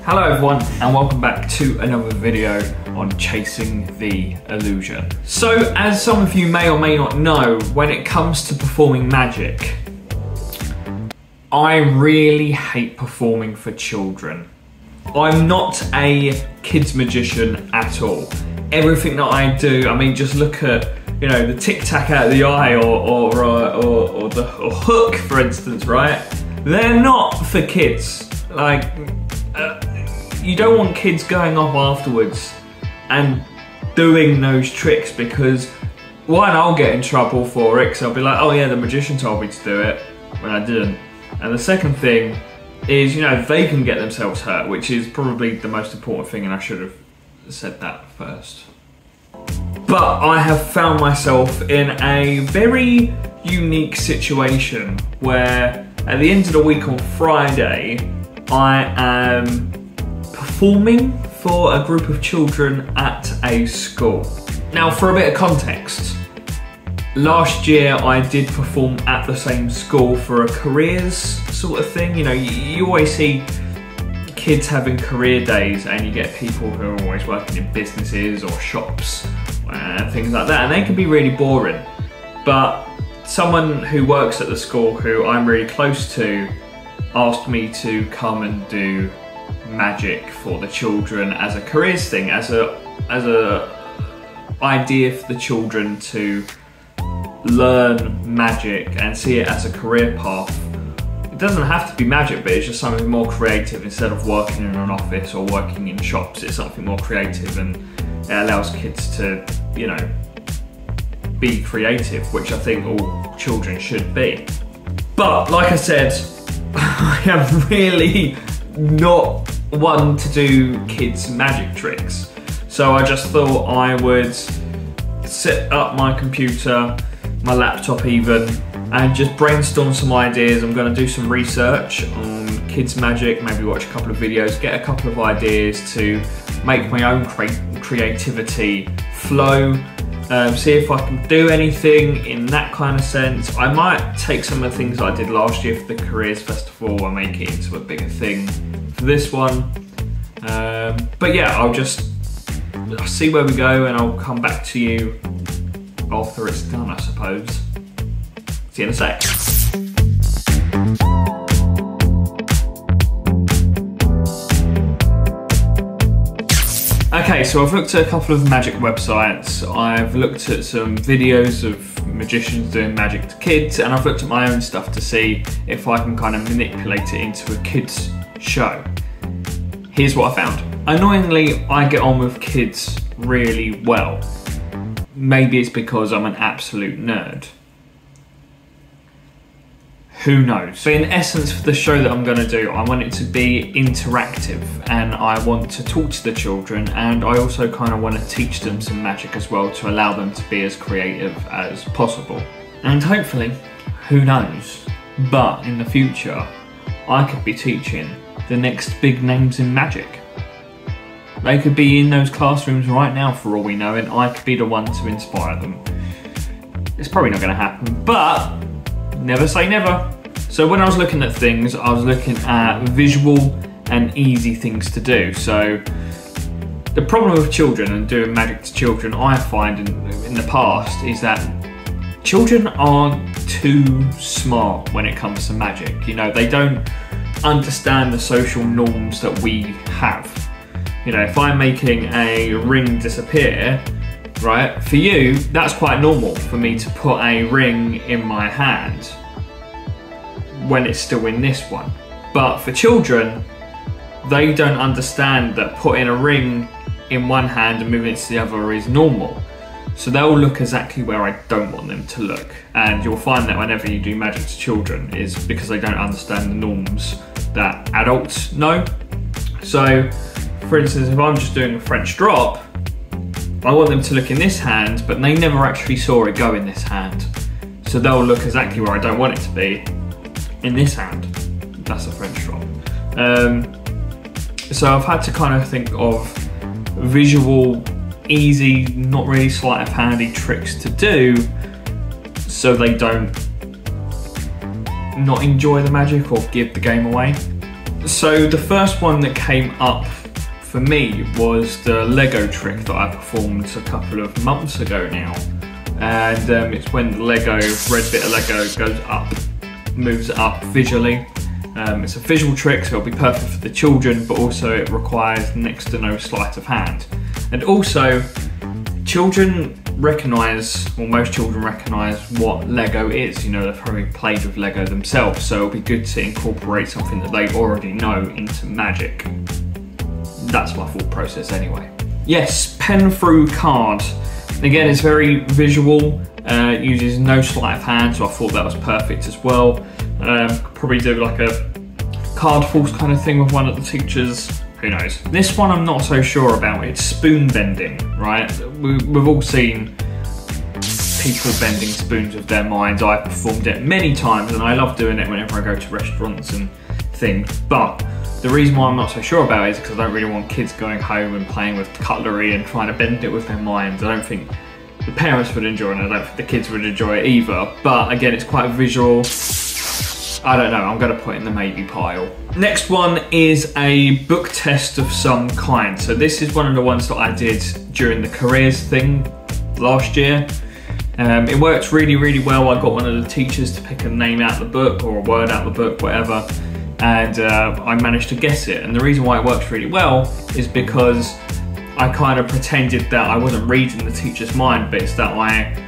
Hello everyone and welcome back to another video on chasing the illusion. So as some of you may or may not know, when it comes to performing magic, I really hate performing for children. I'm not a kids magician at all. Everything that I do, I mean, just look at, you know, the tic tac out of the eye or the hook, for instance, right? They're not for kids. Like, you don't want kids going off afterwards and doing those tricks, because one, I'll get in trouble for it because I'll be like, oh yeah, the magician told me to do it when I didn't. And the second thing is, you know, they can get themselves hurt, which is probably the most important thing, and I should have said that first. But I have found myself in a very unique situation where at the end of the week on Friday, I am performing for a group of children at a school. Now, for a bit of context, last year I did perform at the same school for a careers sort of thing. You know, you always see kids having career days and you get people who are always working in businesses or shops and things like that, and they can be really boring. But someone who works at the school who I'm really close to asked me to come and do magic for the children as a careers thing, as a idea for the children to learn magic and see it as a career path. It doesn't have to be magic, but it's just something more creative. Instead of working in an office or working in shops, it's something more creative, and it allows kids to, you know, be creative, which I think all children should be. But like I said, I am really not one to do kids' magic tricks. So I just thought I would set up my computer, my laptop even, and just brainstorm some ideas. I'm going to do some research on kids' magic, maybe watch a couple of videos, get a couple of ideas to make my own creativity flow. See if I can do anything in that kind of sense. I might take some of the things I did last year for the Careers Festival and make it into a bigger thing for this one. But yeah, I'll see where we go, and I'll come back to you after it's done, I suppose. See you in a sec. Okay, so I've looked at a couple of magic websites, I've looked at some videos of magicians doing magic to kids, and I've looked at my own stuff to see if I can kind of manipulate it into a kids show. Here's what I found. Annoyingly, I get on with kids really well. Maybe it's because I'm an absolute nerd. Who knows? But in essence, for the show that I'm going to do, I want it to be interactive, and I want to talk to the children, and I also kind of want to teach them some magic as well to allow them to be as creative as possible. And hopefully, who knows, but in the future, I could be teaching the next big names in magic. They could be in those classrooms right now for all we know, and I could be the one to inspire them. It's probably not going to happen, but never say never. So when I was looking at things, I was looking at visual and easy things to do. So the problem with children and doing magic to children, I find in the past, is that children are too smart when it comes to magic. You know, they don't understand the social norms that we have. You know, if I'm making a ring disappear, right, for you, that's quite normal for me to put a ring in my hand when it's still in this one. But for children, they don't understand that putting a ring in one hand and moving it to the other is normal. So they'll look exactly where I don't want them to look. And you'll find that whenever you do magic to children is because they don't understand the norms that adults know. So, for instance, if I'm just doing a French drop, I want them to look in this hand, but they never actually saw it go in this hand. So they'll look exactly where I don't want it to be, in this hand. That's a French drop. So I've had to kind of think of visual, easy, not really sleight of handy tricks to do so they don't not enjoy the magic or give the game away. So the first one that came up for me was the Lego trick that I performed a couple of months ago now. And it's when the Lego, red bit of Lego goes up, moves it up visually. It's a visual trick, so it'll be perfect for the children, but also it requires next to no sleight of hand. And also, children recognise, or most children recognise what Lego is. You know, they've probably played with Lego themselves, so it'll be good to incorporate something that they already know into magic. That's my thought process anyway. Yes, pen through card. Again, it's very visual, uses no sleight of hand, so I thought that was perfect as well. Probably do like a card force kind of thing with one of the teachers. Who knows? This one I'm not so sure about. It's spoon bending, right? We've all seen people bending spoons with their minds. I've performed it many times and I love doing it whenever I go to restaurants and things. But the reason why I'm not so sure about it is because I don't really want kids going home and playing with cutlery and trying to bend it with their minds. I don't think the parents would enjoy it and I don't think the kids would enjoy it either. But again, it's quite visual. I don't know, I'm going to put it in the maybe pile. Next one is a book test of some kind. So this is one of the ones that I did during the careers thing last year. It worked really, really well. I got one of the teachers to pick a name out of the book or a word out of the book, whatever. And I managed to guess it. And the reason why it works really well is because I kind of pretended that I wasn't reading the teacher's mind, but it's that I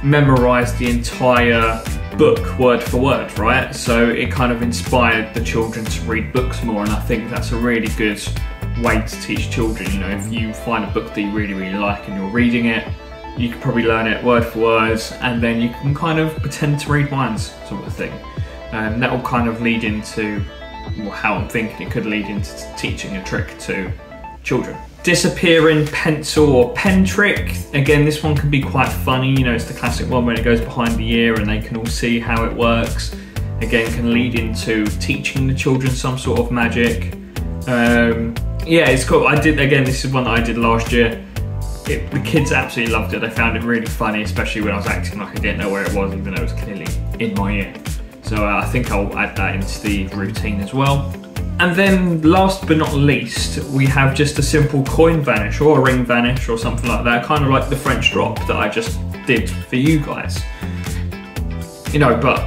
memorized the entire book word for word, right? So it kind of inspired the children to read books more, and I think that's a really good way to teach children. You know, if you find a book that you really, really like and you're reading it, you can probably learn it word for word, and then you can kind of pretend to read minds, sort of thing. And that will kind of lead into, well, how I'm thinking it could lead into teaching a trick to children. Disappearing pencil or pen trick. Again, this one can be quite funny. You know, it's the classic one when it goes behind the ear and they can all see how it works. Again, can lead into teaching the children some sort of magic. Yeah, it's cool. Again, this is one that I did last year. The kids absolutely loved it. They found it really funny, especially when I was acting like I didn't know where it was, even though it was clearly in my ear. So I think I'll add that into the routine as well. And then last but not least, we have just a simple coin vanish or a ring vanish or something like that, kind of like the French drop that I just did for you guys. You know, but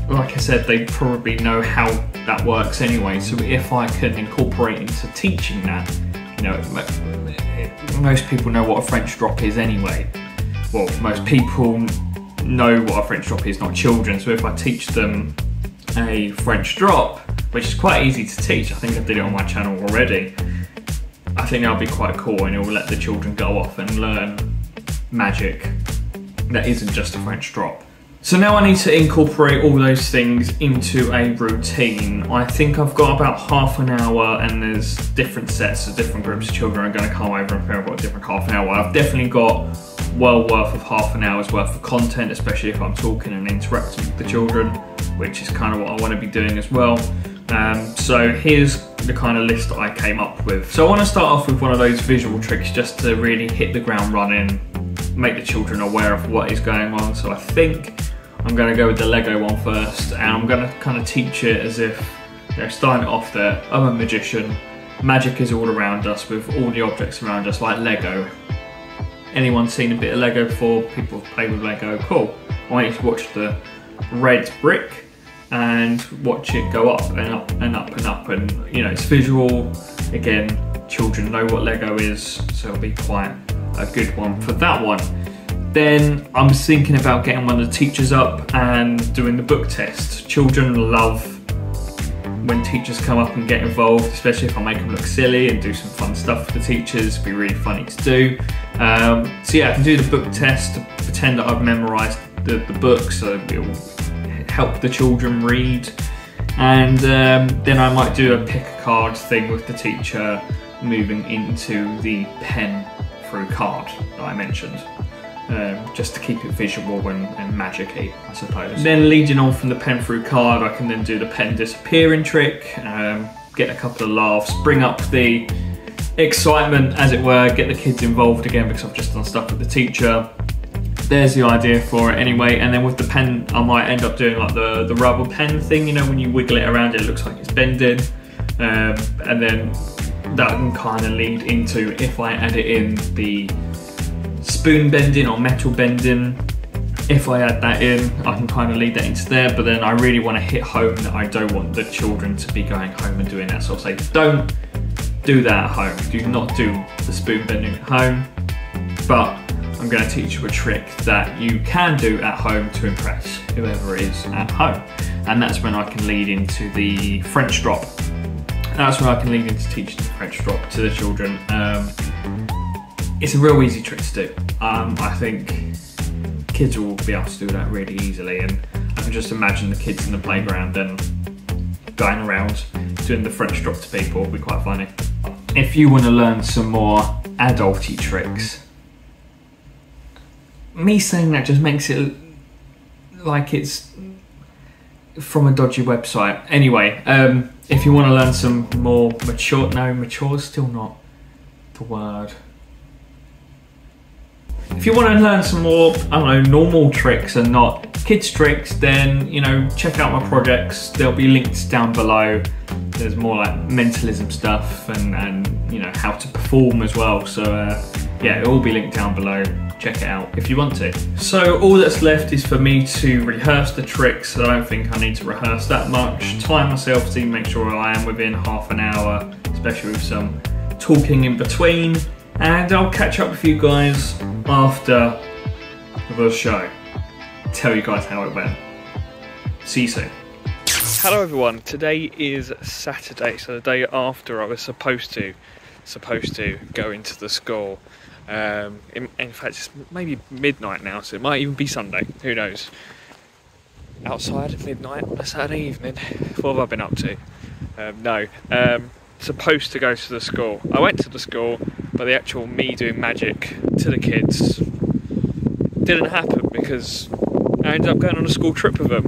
like I said, they probably know how that works anyway, so if I can incorporate into teaching that, you know, most people know what a French drop is anyway. Well, most people know what a French drop is, not children, so if I teach them a French drop, which is quite easy to teach, I think I did it on my channel already, I think that'll be quite cool and it will let the children go off and learn magic that isn't just a French drop. So now I need to incorporate all those things into a routine. I think I've got about half an hour and there's different sets of different groups of children are going to come over and prepare about a different half an hour. I've definitely got well worth of half an hour's worth of content, especially if I'm talking and interacting with the children, which is kind of what I want to be doing as well. So here's the kind of list that I came up with. So I want to start off with one of those visual tricks just to really hit the ground running, make the children aware of what is going on. So I think I'm going to go with the Lego one first, and I'm going to kind of teach it as if they're starting it off there. I'm a magician. Magic is all around us with all the objects around us, like Lego. Anyone seen a bit of Lego before? People have played with Lego. Cool. I want you to watch the red brick and watch it go up and up and up and up, and you know, it's visual. Again, children know what Lego is, so it'll be quite a good one for that one. Then I'm thinking about getting one of the teachers up and doing the book test. Children love when teachers come up and get involved, especially if I make them look silly and do some fun stuff for the teachers. It'd be really funny to do. So yeah, I can do the book test to pretend that I've memorised the book, so it will help the children read. And then I might do a pick a card thing with the teacher moving into the pen through card that I mentioned. Just to keep it visual and magic-y, I suppose. Then leading on from the pen through card, I can then do the pen disappearing trick, get a couple of laughs, bring up the excitement, as it were, get the kids involved again because I've just done stuff with the teacher. There's the idea for it anyway. And then with the pen, I might end up doing like the rubber pen thing, you know, when you wiggle it around, it looks like it's bending. and then that can kind of lead into, if I edit in the spoon bending or metal bending, if I add that in, I can kind of lead that into there. But then I really want to hit home that I don't want the children to be going home and doing that. So I'll say, don't do that at home. Do not do the spoon bending at home. But I'm going to teach you a trick that you can do at home to impress whoever is at home. And that's when I can lead into the French drop. That's when I can lead into teaching the French drop to the children. It's a real easy trick to do. I think kids will be able to do that really easily, and I can just imagine the kids in the playground and going around doing the French drop to people. It'll be quite funny. If you want to learn some more adulty tricks, me saying that just makes it like it's from a dodgy website. Anyway, if you want to learn some more mature, no, mature is still not the word. If you want to learn some more, I don't know, normal tricks and not kids tricks, then, you know, check out my projects. There'll be links down below. There's more like mentalism stuff and you know, how to perform as well. So yeah, it'll all be linked down below. Check it out if you want to. So all that's left is for me to rehearse the tricks. I don't think I need to rehearse that much. Time myself to make sure I am within half an hour, especially with some talking in between. And I'll catch up with you guys after the show. Tell you guys how it went. See you soon. Hello everyone, today is Saturday, so the day after I was supposed to go into the school. In fact, it's maybe midnight now, so it might even be Sunday, who knows. Outside at midnight on a Saturday evening, what have I been up to? Supposed to go to the school. I went to the school, but the actual me doing magic to the kids didn't happen because I ended up going on a school trip with them.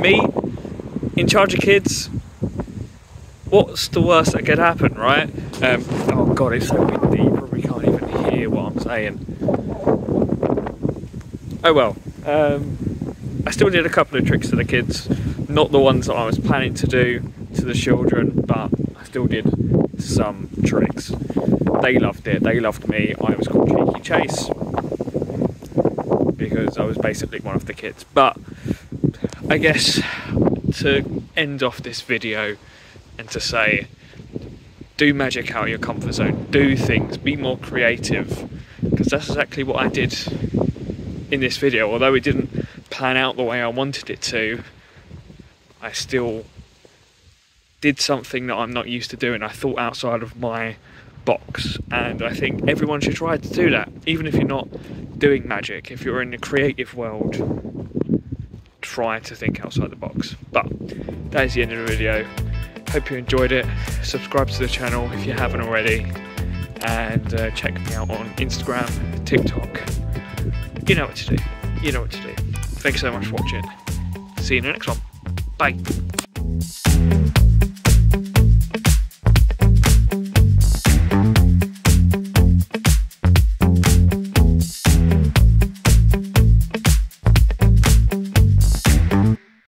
Me, in charge of kids, what's the worst that could happen, right? Oh god, it's so windy, you probably can't even hear what I'm saying. Oh well, I still did a couple of tricks to the kids, not the ones that I was planning to do to the children, but I still did some tricks. They loved it, they loved me. I was called Cheeky Chase because I was basically one of the kids. But I guess to end off this video and to say, do magic out of your comfort zone, do things, be more creative, because that's exactly what I did in this video. Although it didn't plan out the way I wanted it to, I still did something that I'm not used to doing. I thought outside of my box, and I think everyone should try to do that, even if you're not doing magic. If you're in the creative world, try to think outside the box. But that is the end of the video. Hope you enjoyed it. Subscribe to the channel if you haven't already, and check me out on Instagram, TikTok. You know what to do. You know what to do. Thanks so much for watching. See you in the next one. Bye.